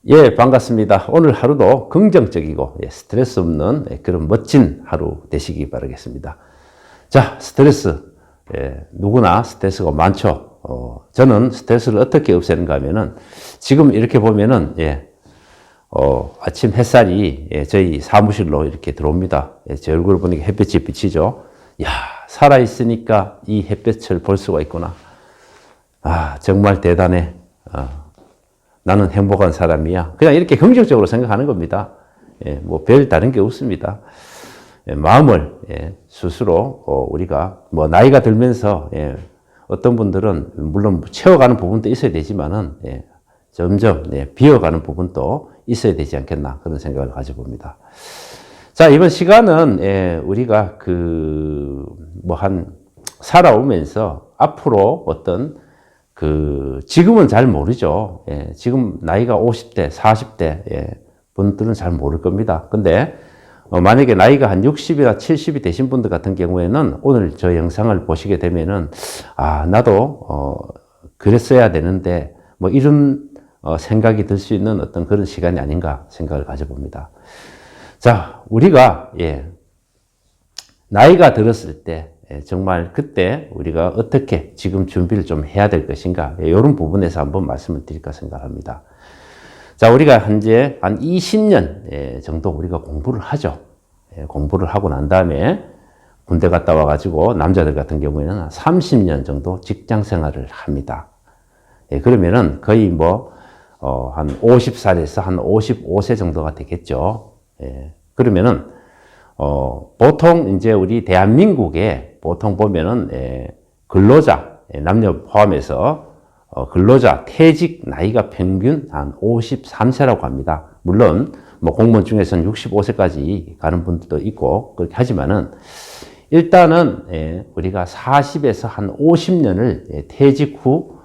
예, 반갑습니다. 오늘 하루도 긍정적이고 스트레스 없는 그런 멋진 하루 되시기 바라겠습니다. 자, 스트레스. 누구나 스트레스가 많죠. 저는 스트레스를 어떻게 없애는가 하면은 지금 이렇게 보면은 아침 햇살이 저희 사무실로 이렇게 들어옵니다. 제 얼굴을 보니까 햇볕이 비치죠. 야, 살아있으니까 이 햇볕을 볼 수가 있구나. 아, 정말 대단해. 나는 행복한 사람이야. 그냥 이렇게 긍정적으로 생각하는 겁니다. 뭐 별 다른 게 없습니다. 마음을 스스로 우리가 뭐 나이가 들면서 어떤 분들은 물론 채워가는 부분도 있어야 되지만은 점점 비어가는 부분도 있어야 되지 않겠나 그런 생각을 가져봅니다. 자, 이번 시간은 우리가 살아오면서 앞으로 어떤 지금은 잘 모르죠. 지금 나이가 50대, 40대 분들은 잘 모를 겁니다. 근데 만약에 나이가 한 60이나 70이 되신 분들 같은 경우에는 오늘 저 영상을 보시게 되면은 나도 그랬어야 되는데 뭐 이런 생각이 들 수 있는 어떤 그런 시간이 아닌가 생각을 가져봅니다. 자, 우리가 나이가 들었을 때 정말 그때 우리가 어떻게 지금 준비를 좀 해야 될 것인가 이런 부분에서 한번 말씀을 드릴까 생각합니다. 자, 우리가 현재 한 20년 정도 우리가 공부를 하죠. 공부를 하고 난 다음에 군대 갔다 와가지고 남자들 같은 경우에는 한 30년 정도 직장 생활을 합니다. 그러면은 거의 한 50살에서 한 55세 정도가 되겠죠. 그러면은 보통 이제 우리 대한민국에 보통 보면은 근로자 남녀 포함해서 근로자 퇴직 나이가 평균 한 53세라고 합니다. 물론 뭐 공무원 중에서는 65세까지 가는 분들도 있고 그렇게 하지만은 일단은 우리가 40에서 한 50년을 퇴직 후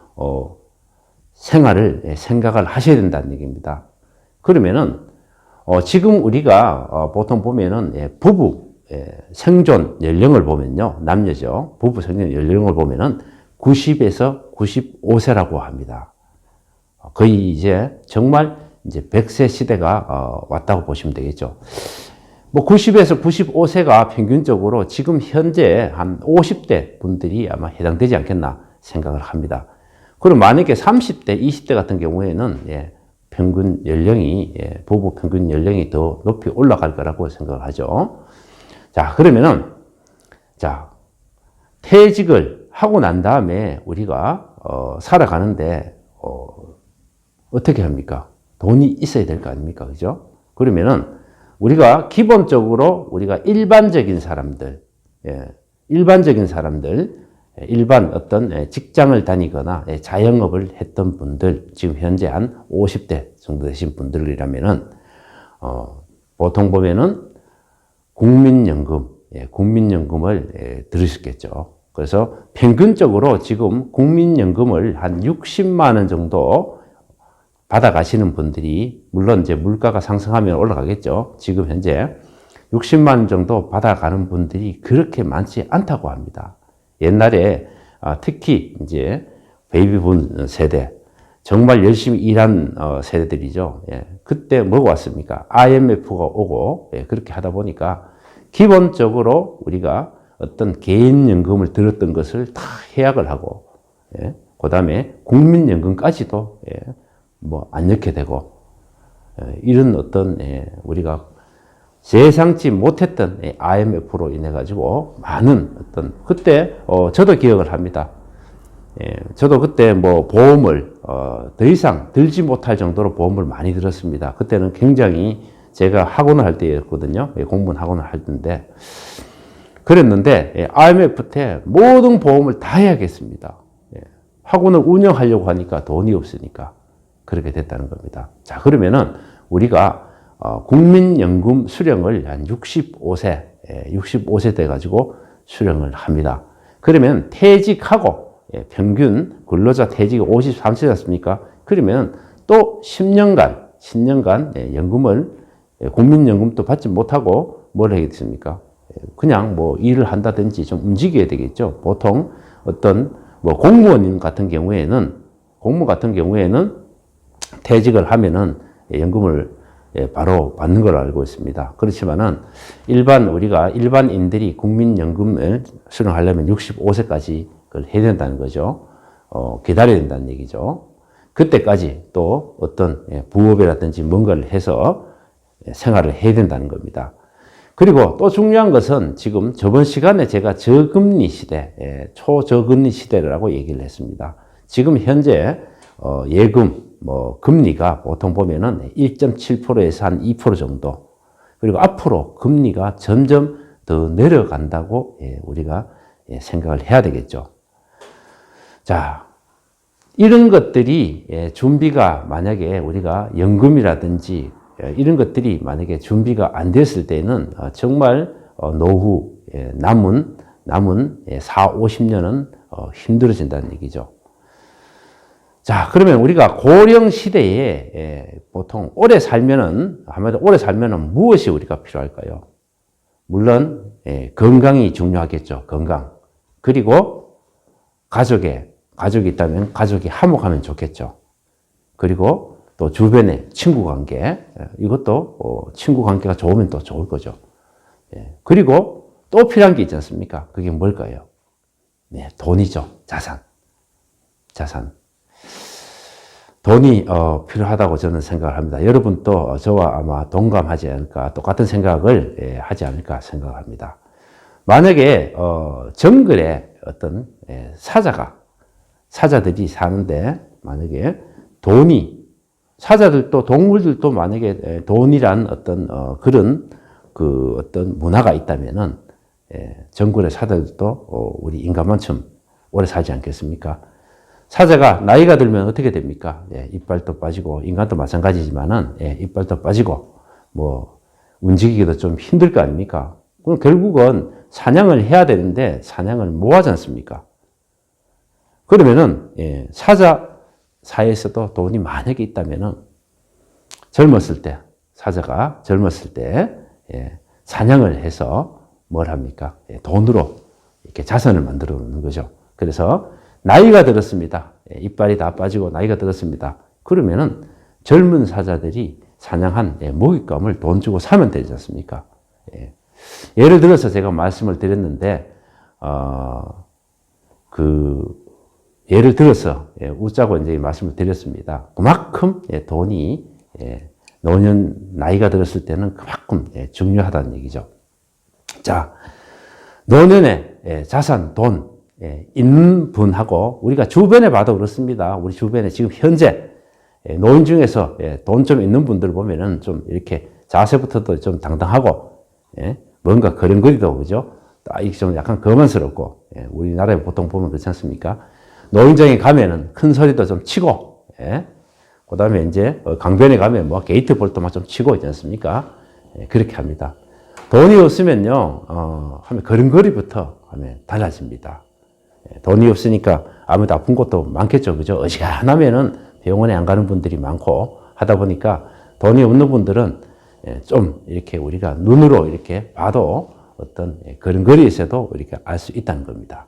생각을 하셔야 된다는 얘기입니다. 그러면은 지금 우리가 보통 보면은 부부 생존 연령을 보면요, 남녀죠. 부부 생존 연령을 보면은 90에서 95세라고 합니다. 거의 이제 정말 이제 100세 시대가 왔다고 보시면 되겠죠. 뭐 90에서 95세가 평균적으로 지금 현재 한 50대 분들이 아마 해당되지 않겠나 생각을 합니다. 그럼 만약에 30대, 20대 같은 경우에는 평균 연령이, 부부 평균 연령이 더 높이 올라갈 거라고 생각을 하죠. 자, 그러면은, 퇴직을 하고 난 다음에 우리가, 살아가는데, 어떻게 합니까? 돈이 있어야 될 거 아닙니까? 그죠? 그러면은, 우리가 기본적으로 우리가 일반적인 사람들, 일반 어떤 직장을 다니거나 자영업을 했던 분들, 지금 현재 한 50대 정도 되신 분들이라면은, 보통 보면은 국민연금을 들으셨겠죠. 그래서 평균적으로 지금 국민연금을 한 60만 원 정도 받아가시는 분들이, 물론 이제 물가가 상승하면 올라가겠죠. 지금 현재 60만 원 정도 받아가는 분들이 그렇게 많지 않다고 합니다. 옛날에 특히 이제 베이비붐 세대, 정말 열심히 일한 세대들이죠. 그때 뭐가 왔습니까? IMF가 오고 그렇게 하다 보니까 기본적으로 우리가 어떤 개인연금을 들었던 것을 다 해약을 하고, 그 다음에 국민연금까지도 안 넣게 되고, 이런 어떤 우리가 예상치 못했던 IMF로 인해 가지고 많은 어떤 그때 저도 기억을 합니다. 저도 그때 보험을 더 이상 들지 못할 정도로 보험을 많이 들었습니다. 그때는 굉장히 제가 학원을 할 때였거든요. 공무원 학원을 할 때인데 그랬는데 IMF 때 모든 보험을 다 해야겠습니다. 학원을 운영하려고 하니까 돈이 없으니까 그렇게 됐다는 겁니다. 자, 그러면은 우리가 국민연금 수령을 한 65세 돼가지고 수령을 합니다. 그러면 퇴직하고, 평균 근로자 퇴직이 53세였습니까? 그러면 또 10년간 연금을, 국민연금도 받지 못하고 뭘 하겠습니까? 그냥 일을 한다든지 좀 움직여야 되겠죠. 보통 어떤 공무원 같은 경우에는 퇴직을 하면은 연금을 바로 받는 걸로 알고 있습니다. 그렇지만은 우리가 일반인들이 국민연금을 수령하려면 65세까지 그걸 해야 된다는 거죠. 기다려야 된다는 얘기죠. 그때까지 또 어떤 부업이라든지 뭔가를 해서 생활을 해야 된다는 겁니다. 그리고 또 중요한 것은 지금 저번 시간에 제가 저금리 시대, 초저금리 시대라고 얘기를 했습니다. 지금 현재 예금, 금리가 보통 보면은 1.7%에서 한 2% 정도. 그리고 앞으로 금리가 점점 더 내려간다고 우리가 생각을 해야 되겠죠. 자, 이런 것들이 준비가 만약에 우리가 연금이라든지 이런 것들이 만약에 준비가 안 됐을 때는 정말 노후 남은 4, 50년은 힘들어진다는 얘기죠. 자, 그러면 우리가 고령 시대에 보통 오래 살면은 무엇이 우리가 필요할까요? 물론 건강이 중요하겠죠. 건강. 그리고 가족이 있다면 가족이 화목하면 좋겠죠. 그리고 또 주변의 친구 관계, 이것도 친구 관계가 좋으면 또 좋을 거죠. 그리고 또 필요한 게 있지 않습니까? 그게 뭘까요? 네, 돈이죠. 자산. 돈이 필요하다고 저는 생각을 합니다. 여러분도 저와 아마 동감하지 않을까, 똑같은 생각을 하지 않을까 생각을 합니다. 만약에 정글에 어떤 사자들이 사는데 만약에 사자들도 동물들도 만약에 돈이란 어떤 그런 어떤 문화가 있다면은 정글의 사자들도 우리 인간만큼 오래 살지 않겠습니까? 사자가 나이가 들면 어떻게 됩니까? 이빨도 빠지고, 인간도 마찬가지지만은, 이빨도 빠지고, 움직이기도 좀 힘들 거 아닙니까? 그럼 결국은 사냥을 해야 되는데, 사냥을 못 하지 않습니까? 그러면은, 사자사에서도 돈이 만약에 있다면은, 사자가 젊었을 때, 사냥을 해서 뭘 합니까? 돈으로 이렇게 자산을 만들어 놓는 거죠. 그래서, 나이가 들었습니다. 이빨이 다 빠지고 나이가 들었습니다. 그러면은 젊은 사자들이 사냥한 먹잇감을 돈 주고 사면 되지 않습니까? 예를 들어서 제가 말씀을 드렸는데, 예를 들어서, 웃자고 이제 말씀을 드렸습니다. 그만큼 돈이 노년 나이가 들었을 때는 그만큼 중요하다는 얘기죠. 자, 노년에 자산, 돈, 있는 분하고 우리가 주변에 봐도 그렇습니다. 우리 주변에 지금 현재 노인 중에서 돈 좀 있는 분들 보면은 좀 이렇게 자세부터도 좀 당당하고 뭔가 걸음걸이도 그죠? 이게 좀 약간 거만스럽고 우리나라에 보통 보면 그렇지 않습니까? 노인정에 가면은 큰 소리도 좀 치고 그 다음에 이제 강변에 가면 게이트 볼도 막 좀 치고 있지 않습니까? 그렇게 합니다. 돈이 없으면요 하면 걸음걸이부터 하면 달라집니다. 돈이 없으니까 아무도 아픈 것도 많겠죠. 그죠? 어지간하면은 병원에 안 가는 분들이 많고 하다 보니까 돈이 없는 분들은 좀 이렇게 우리가 눈으로 이렇게 봐도 어떤 걸음걸이에서도 이렇게 알 수 있다는 겁니다.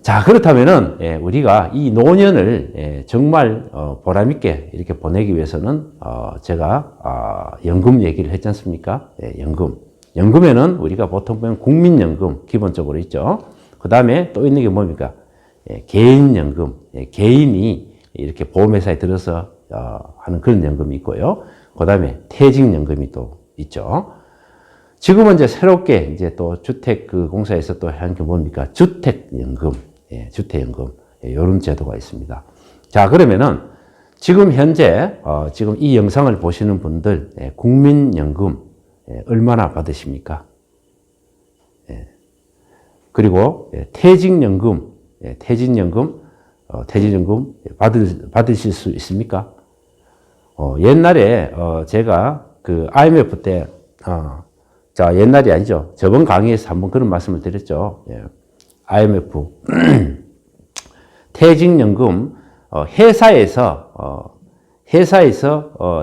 자, 그렇다면은 우리가 이 노년을 정말 보람있게 이렇게 보내기 위해서는 제가 연금 얘기를 했지 않습니까? 연금에는 우리가 보통 보면 국민연금 기본적으로 있죠. 그 다음에 또 있는 게 뭡니까? 개인연금. 개인이 이렇게 보험회사에 들어서 하는 그런 연금이 있고요. 그 다음에 퇴직연금이 또 있죠. 지금은 이제 새롭게 이제 또 주택공사에서 또 하는 게 뭡니까? 주택연금. 주택연금. 이런 제도가 있습니다. 자, 그러면은 지금 현재, 지금 이 영상을 보시는 분들, 국민연금 얼마나 받으십니까? 그리고 퇴직연금 받으실 수 있습니까? 옛날에 제가 그 IMF 때 옛날이 아니죠. 저번 강의에서 한번 그런 말씀을 드렸죠. IMF 퇴직연금 회사에서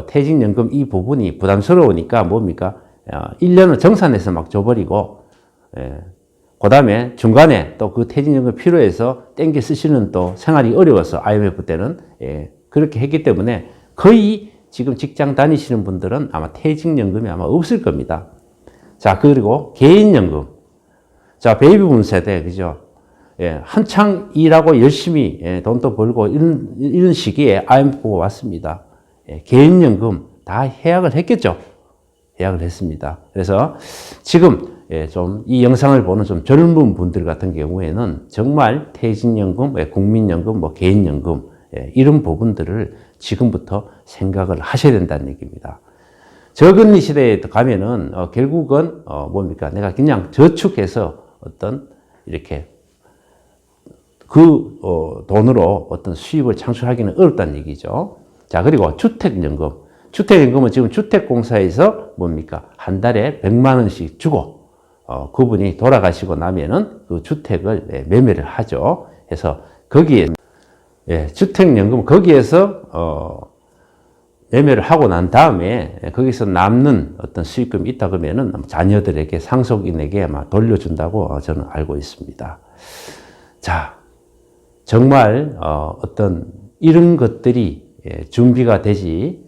퇴직연금 이 부분이 부담스러우니까 뭡니까? 1년을 정산해서 막 줘버리고 그 다음에 중간에 또 그 퇴직연금 필요해서 땡겨 쓰시는 또 생활이 어려워서 IMF 때는 그렇게 했기 때문에 거의 지금 직장 다니시는 분들은 아마 퇴직연금이 아마 없을 겁니다. 자, 그리고 개인연금. 자, 베이비붐 세대, 그죠? 예, 한창 일하고 열심히 돈도 벌고 이런 시기에 IMF가 왔습니다. 예, 개인연금 다 해약을 했겠죠? 해약을 했습니다. 그래서 지금 좀 이 영상을 보는 좀 젊은 분들 같은 경우에는 정말 퇴직연금, 국민연금, 뭐 개인연금 이런 부분들을 지금부터 생각을 하셔야 된다는 얘기입니다. 저금리 시대에 가면은 결국은 뭡니까? 내가 그냥 저축해서 어떤 이렇게 그 돈으로 어떤 수입을 창출하기는 어렵다는 얘기죠. 자, 그리고 주택연금. 주택연금은 지금 주택공사에서 뭡니까? 한 달에 100만 원씩 주고 그분이 돌아가시고 나면은 그 주택을 매매를 하죠. 그래서 거기에 주택연금 거기에서 매매를 하고 난 다음에 거기서 남는 어떤 수익금이 있다 그러면은 자녀들에게 상속인에게 아마 돌려준다고 저는 알고 있습니다. 자, 정말 어떤 이런 것들이 준비가 되지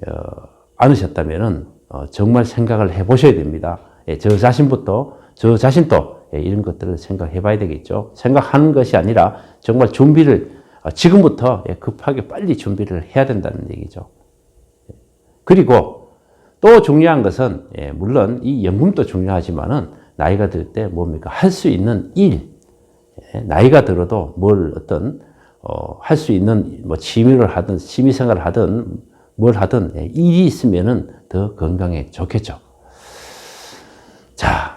않으셨다면은 정말 생각을 해보셔야 됩니다. 저 자신도 이런 것들을 생각해 봐야 되겠죠. 생각하는 것이 아니라 정말 준비를 지금부터 급하게 빨리 준비를 해야 된다는 얘기죠. 그리고 또 중요한 것은 물론 이 연금도 중요하지만은 나이가 들 때 뭡니까? 할 수 있는 일. 나이가 들어도 뭘 어떤 할 수 있는 뭐 취미를 하든 취미생활을 하든 뭘 하든 일이 있으면은 더 건강에 좋겠죠. 자,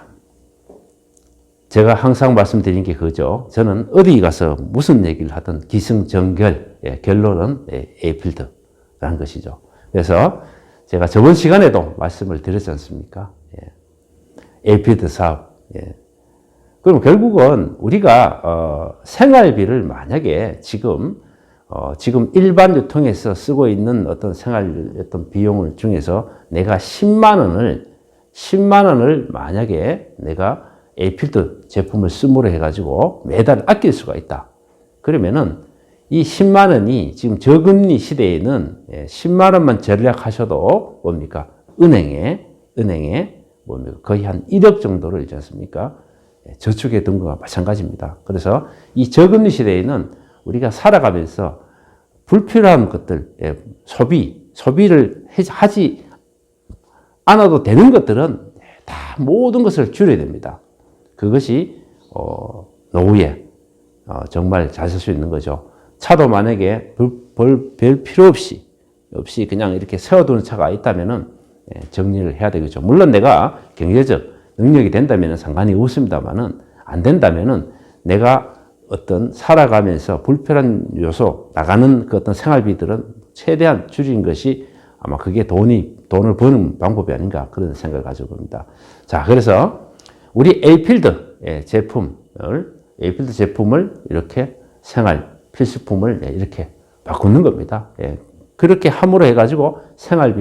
제가 항상 말씀드린 게 그죠. 저는 어디 가서 무슨 얘기를 하든 기승전결, 결론은 에이필드라는 것이죠. 그래서 제가 저번 시간에도 말씀을 드렸지 않습니까? 에이필드 사업. 그럼 결국은 우리가 생활비를 만약에 지금 일반 유통에서 쓰고 있는 어떤 어떤 비용을 중에서 내가 10만 원을 만약에 내가 에이필드 제품을 쓰므로 해가지고 매달 아낄 수가 있다. 그러면은 이 10만 원이 지금 저금리 시대에는 10만 원만 절약하셔도 뭡니까? 은행에 뭡니까? 거의 한 1억 정도를 있지 않습니까? 저축해 둔 거와 마찬가지입니다. 그래서 이 저금리 시대에는 우리가 살아가면서 불필요한 것들, 소비를 하지 않아도 되는 것들은 다 모든 것을 줄여야 됩니다. 그것이 노후에 정말 잘 쓸 수 있는 거죠. 차도 만약에 별 필요 없이 그냥 이렇게 세워두는 차가 있다면은 정리를 해야 되겠죠. 물론 내가 경제적 능력이 된다면 상관이 없습니다만은 안 된다면은 내가 어떤 살아가면서 불필요한 요소 나가는 그 어떤 생활비들은 최대한 줄인 것이 아마 그게 돈을 버는 방법이 아닌가 그런 생각을 가지고 봅니다. 자, 그래서 우리 에이필드 제품을 이렇게 생활 필수품을 이렇게 바꾸는 겁니다. 그렇게 함으로 해가지고 생활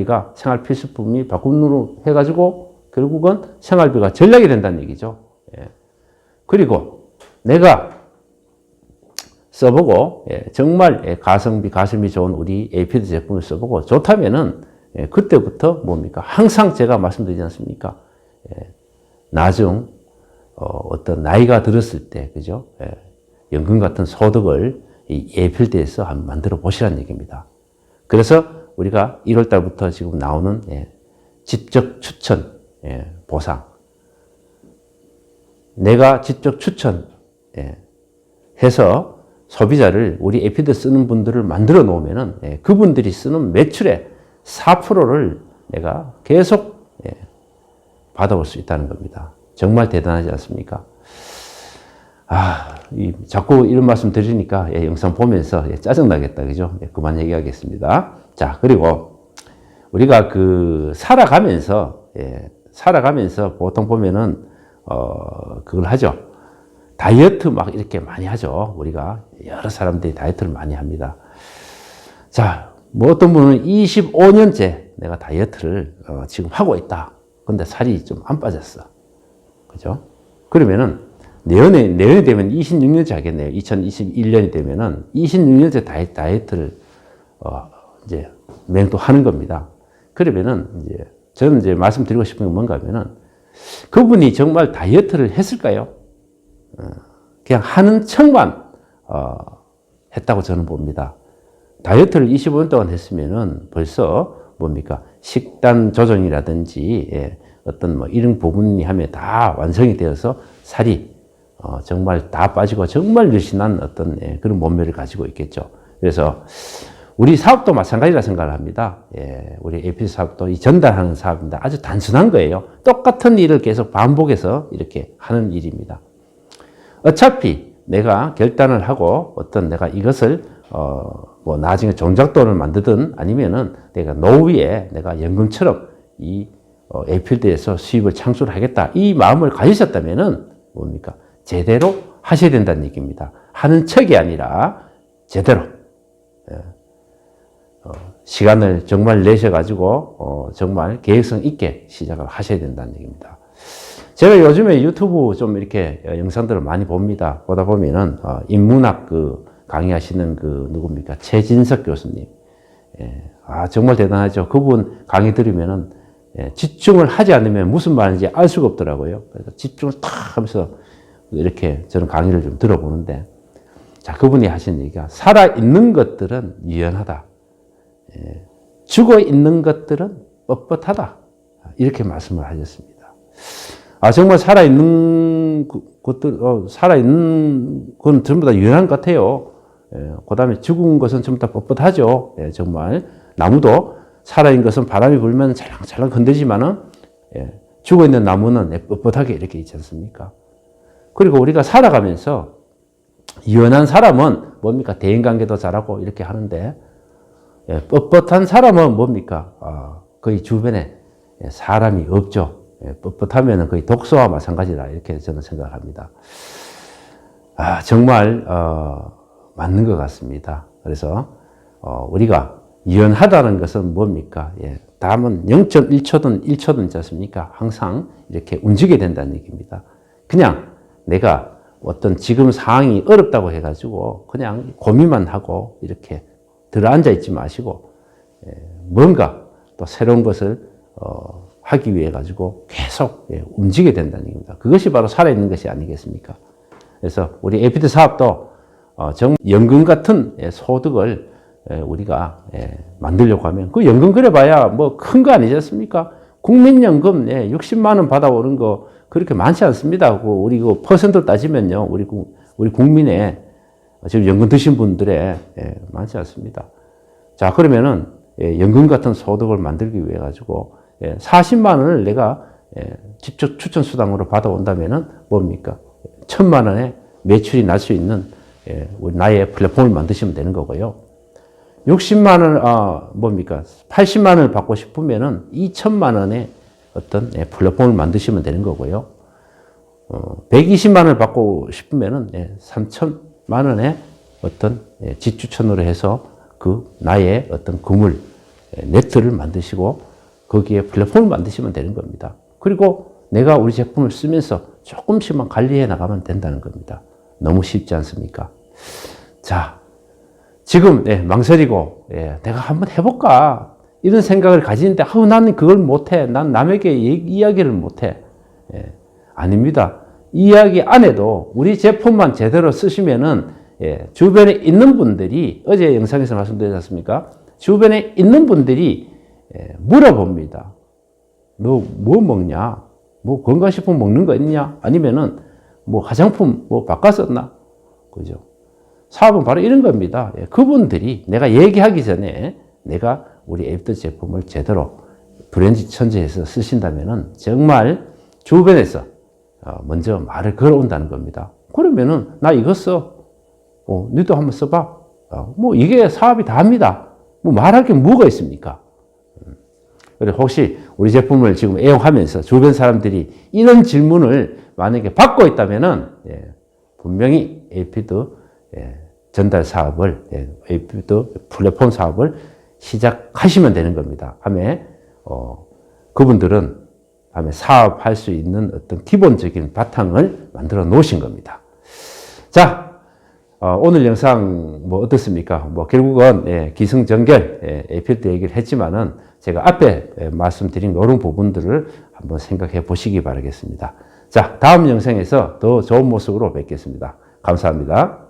필수품이 바꾸는 해가지고 결국은 생활비가 절약이 된다는 얘기죠. 그리고 내가 써보고 정말 가성비 좋은 우리 에이필드 제품을 써보고 좋다면은 그때부터 뭡니까? 항상 제가 말씀드리지 않습니까? 나중 어떤 나이가 들었을 때 그죠? 연금 같은 소득을 이 에이필드에서 한번 만들어 보시라는 얘기입니다. 그래서 우리가 1월 달부터 지금 나오는 지적 추천 보상. 내가 직접 추천해서 소비자를 우리 에이필드 쓰는 분들을 만들어 놓으면은 그분들이 쓰는 매출의 4%를 내가 계속 받아올 수 있다는 겁니다. 정말 대단하지 않습니까? 자꾸 이런 말씀 드리니까 영상 보면서 짜증나겠다. 그죠? 그만 얘기하겠습니다. 자, 그리고 우리가 살아가면서 보통 보면은, 그걸 하죠. 다이어트 막 이렇게 많이 하죠. 우리가 여러 사람들이 다이어트를 많이 합니다. 자, 뭐 어떤 분은 25년째 내가 다이어트를 지금 하고 있다. 근데 살이 좀 안 빠졌어. 그죠? 그러면은 내년에 되면 26년째 하겠네요. 2021년이 되면은 26년째 다이어트를 이제 맹도하는 겁니다. 그러면은 이제 저는 이제 말씀드리고 싶은 게 뭔가 하면은 그분이 정말 다이어트를 했을까요? 그냥 하는 척만 했다고 저는 봅니다. 다이어트를 25년 동안 했으면은 벌써 뭡니까? 식단 조정이라든지 어떤 뭐 이런 부분이 하면 다 완성이 되어서 살이 정말 다 빠지고 정말 늘씬한 어떤 그런 몸매를 가지고 있겠죠. 그래서 우리 사업도 마찬가지라 생각을 합니다. 우리 APT 사업도 이 전달하는 사업입니다. 아주 단순한 거예요. 똑같은 일을 계속 반복해서 이렇게 하는 일입니다. 어차피 내가 결단을 하고 어떤 내가 이것을 뭐 나중에 종잣돈을 만들든 아니면은 내가 노후에 내가 연금처럼 이 에이필드에서 수입을 창출을 하겠다 이 마음을 가지셨다면은 뭡니까? 제대로 하셔야 된다는 얘기입니다. 하는 척이 아니라 제대로 시간을 정말 내셔가지고 정말 계획성 있게 시작을 하셔야 된다는 얘기입니다. 제가 요즘에 유튜브 좀 이렇게 영상들을 많이 봅니다. 보다 보면은 인문학 그 강의하시는 그 누굽니까? 최진석 교수님. 정말 대단하죠. 그분 강의 들으면은 집중을 하지 않으면 무슨 말인지 알 수가 없더라고요. 그래서 집중을 탁 하면서 이렇게 저는 강의를 좀 들어보는데, 자, 그분이 하신 얘기가 살아있는 것들은 유연하다. 죽어 있는 것들은 뻣뻣하다. 이렇게 말씀을 하셨습니다. 정말 살아있는 것들, 살아있는 건 전부 다 유연한 것 같아요. 그 다음에 죽은 것은 전부 다 뻣뻣하죠. 정말. 나무도 살아있는 것은 바람이 불면 찰랑찰랑 흔들지만은, 죽어 있는 나무는 뻣뻣하게 이렇게 있지 않습니까? 그리고 우리가 살아가면서 유연한 사람은 뭡니까? 대인관계도 잘하고 이렇게 하는데, 뻣뻣한 사람은 뭡니까? 거의 주변에 사람이 없죠. 뻣뻣하면 거의 독소와 마찬가지다. 이렇게 저는 생각합니다. 정말, 맞는 것 같습니다. 그래서, 우리가 유연하다는 것은 뭡니까? 다음은 0.1초든 1초든 있지 않습니까? 항상 이렇게 움직여야 된다는 얘기입니다. 그냥 내가 어떤 지금 상황이 어렵다고 해가지고 그냥 고민만 하고 이렇게 들어앉아 있지 마시고 뭔가 또 새로운 것을 하기 위해 가지고 계속 움직여야 된다는 얘기입니다. 그것이 바로 살아있는 것이 아니겠습니까? 그래서 우리 에피드 사업도 정말 연금 같은 소득을 우리가 만들려고 하면 그 연금 그래봐야 뭐 큰 거 아니지 않습니까? 국민연금 60만 원 받아오는 거 그렇게 많지 않습니다. 우리 그 퍼센트 따지면요, 우리 국민의 지금 연금 드신 분들의 많지 않습니다. 자, 그러면은 연금 같은 소득을 만들기 위해 가지고 40만 원을 내가 직접 추천 수당으로 받아온다면은 뭡니까? 1,000만 원의 매출이 날 수 있는 나의 플랫폼을 만드시면 되는 거고요. 60만 원, 뭡니까? 80만 원을 받고 싶으면은 2천만 원의 어떤 플랫폼을 만드시면 되는 거고요. 120만 원을 받고 싶으면은 3천만 원의 어떤 직추천으로 해서 그 나의 어떤 그물, 네트를 만드시고 거기에 플랫폼을 만드시면 되는 겁니다. 그리고 내가 우리 제품을 쓰면서 조금씩만 관리해 나가면 된다는 겁니다. 너무 쉽지 않습니까? 자, 지금 망설이고 내가 한번 해볼까 이런 생각을 가지는데 나는 그걸 못해. 난 남에게 이야기를 못해. 아닙니다. 이야기 안 해도 우리 제품만 제대로 쓰시면은 주변에 있는 분들이 어제 영상에서 말씀드렸지 않습니까? 주변에 있는 분들이 물어봅니다. 너 뭐 먹냐? 뭐 건강식품 먹는 거 있냐? 아니면은 뭐 화장품 뭐 바꿨었나? 그죠? 사업은 바로 이런 겁니다. 그분들이 내가 얘기하기 전에 내가 우리 에이프터 제품을 제대로 브랜드 천재해서 쓰신다면은 정말 주변에서 먼저 말을 걸어온다는 겁니다. 그러면은 나 이거 써. 너도 한번 써봐. 뭐 이게 사업이 다입니다. 뭐 말할 게 뭐가 있습니까? 그리고 혹시 우리 제품을 지금 애용하면서 주변 사람들이 이런 질문을 만약에 받고 있다면은 분명히 에이피드 전달 사업을 에이피드 플랫폼 사업을 시작하시면 되는 겁니다. 다음에 그분들은 다음에 사업할 수 있는 어떤 기본적인 바탕을 만들어 놓으신 겁니다. 자, 오늘 영상 뭐 어떻습니까? 뭐 결국은 기승전결 에이필드 얘기를 했지만은 제가 앞에 말씀드린 이런 부분들을 한번 생각해 보시기 바라겠습니다. 자, 다음 영상에서 더 좋은 모습으로 뵙겠습니다. 감사합니다.